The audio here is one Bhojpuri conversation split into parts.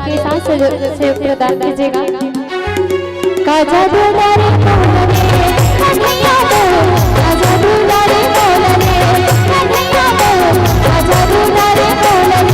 के साथ से प्रदान कीजिएगा। काजा दुलारे मोहने कन्हैया दो, काजा दुलारे मोहने कन्हैया दो, काजा दुलारे मोहने।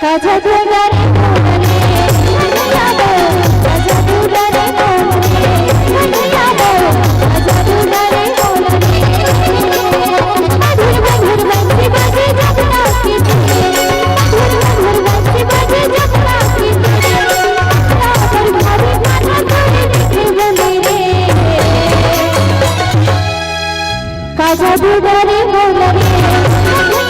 काजा दुलारे मोहने कन्हैया दो, काजा दुलारे मोहने कन्हैया दो, काजा दुलारे मोहने। मधुर मधुर बंसी बजे जब नाची तुझे, मधुर मधुर बंसी बजे जब नाची तुझे, पर भाभी गाना गाने मीठे बोले रे। काजा दुलारे मोहने